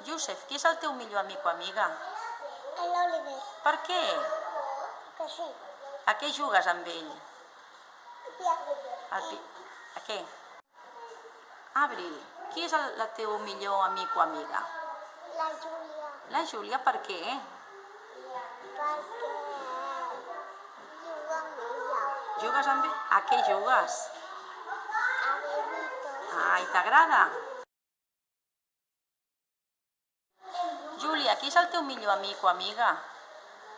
Josep, qui és el teu millor amic o amiga? L'Oliver. Per què? Que sí. A què jugues amb ell? Ja. A què? Abril, qui és el teu millor amic o amiga? La Júlia. La Júlia, per què? Perquè juga amb ella. Jugues amb ell? A què jugues? A bebitos. I t'agrada? Júlia, qui és el teu millor amic o amiga?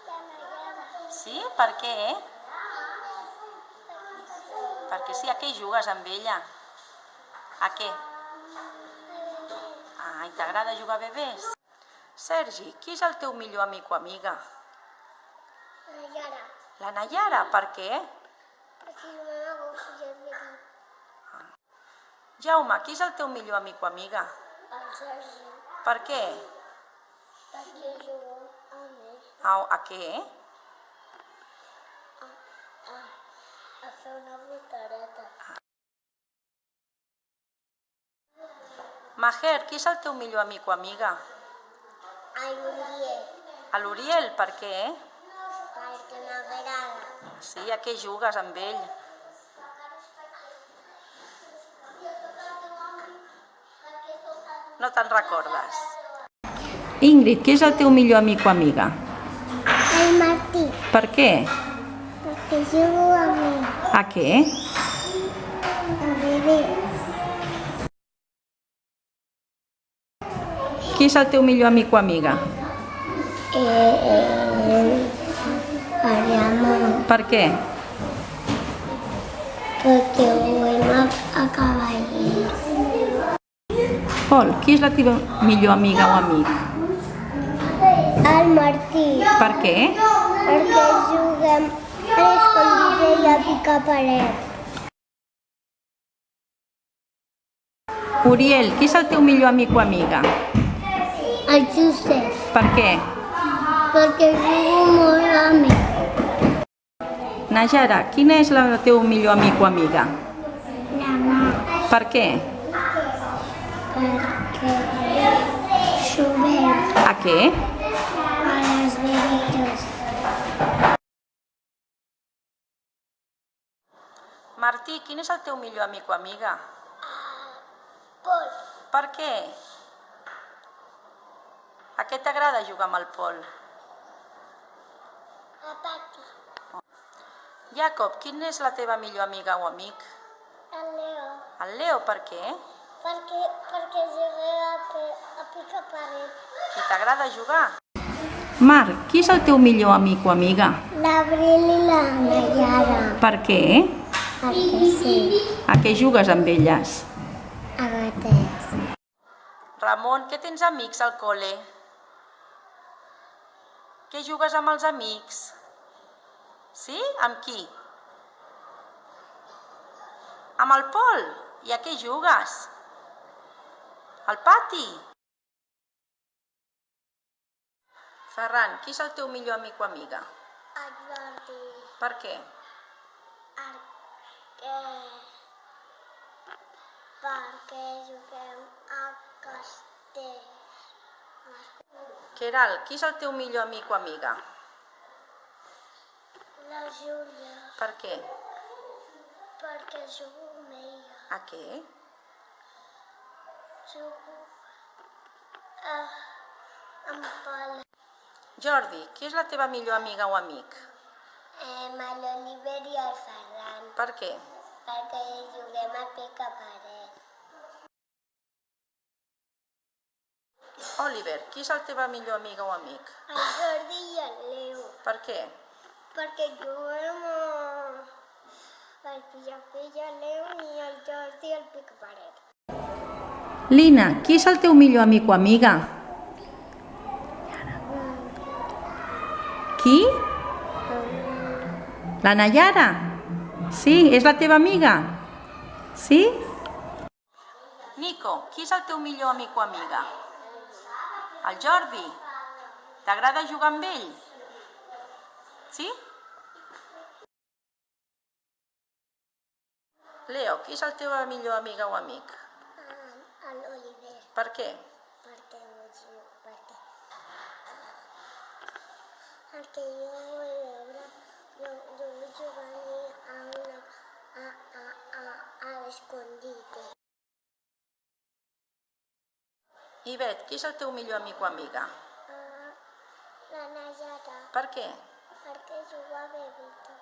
La Nayara. Sí? Per què? Perquè sí, a què jugues amb ella? A què? I t'agrada jugar a bebès? Sergi, qui és el teu millor amic o amiga? La Nayara. La Nayara, per què? Perquè jugava a golf i el bebi. Jaume, qui és el teu millor amic o amiga? El Sergi. Per què? Perquè jugo amb ell. A què? A fer una voltareta. Maher, qui és el teu millor amic o amiga? A l'Uriel. A l'Uriel, per què? Perquè m'agrada. Sí, a què jugues amb ell? No te'n recordes? Ingrid, qui és el teu millor amic o amiga? El Martí. Per què? Perquè jugo amb ell. A què? A beber. Qui és el teu millor amic o amiga? El Ramon. Per què? Perquè juguem a cavall. Pol, qui és la teva millor amiga o amic? El Martí. Per què? Perquè juguem a l'escondite i a picar paret. Uriel, qui és el teu millor amic o amiga? El Josep. Per què? Perquè jugo molt amb ell. Najara, quina és la teu millor amic o amiga? La mà. Per què? Perquè juguem A què? a les bebides. Martí, quin és el teu millor amic o amiga? Pol. Per què? A què t'agrada jugar amb el Pol? A pati. Jacob, quin és la teva millor amiga o amic? El Leo. El Leo, per què? Perquè juguem a picar paret. I t'agrada jugar? Marc, qui és el teu millor amic o amiga? L'Abril i la Nayara. Per què? Perquè sí. A què jugues amb elles? A gatets. Ramon, què tens amics al col·le? Què jugues amb els amics? Sí? Amb qui? Amb el Pol? I a què jugues? Al pati? Ferran, qui és el teu millor amic o amiga? El Jordi. Per què? Perquè juguem a castell. Queralt, qui és el teu millor amic o amiga? La Júlia. Per què? Perquè jugo amb ella. A què? Jugo amb Pol. Jordi, qui és la teva millor amiga o amic? L'Oliver i el Ferran. Per què? Perquè juguem a picar paret. Oliver, qui és la teva millor amiga o amic? El Jordi i el Leo. Per què? Perquè juguem al pilla-pilla, el Leo i el Jordi al pica-paret. Lina, qui és el teu millor amic o amiga? Qui? La Nayara? Sí, és la teva amiga? Sí? Nico, qui és el teu millor amic o amiga? El Jordi. T'agrada jugar amb ell? Sí? Leo, qui és la teva millor amiga o amic? L'Oliver. Per què? Perquè Perquè jo vull veure, jo vull jugar a l'escondite. Ivet, qui és el teu millor amic o amiga? La Nayara, Per què? perquè juga a bebito.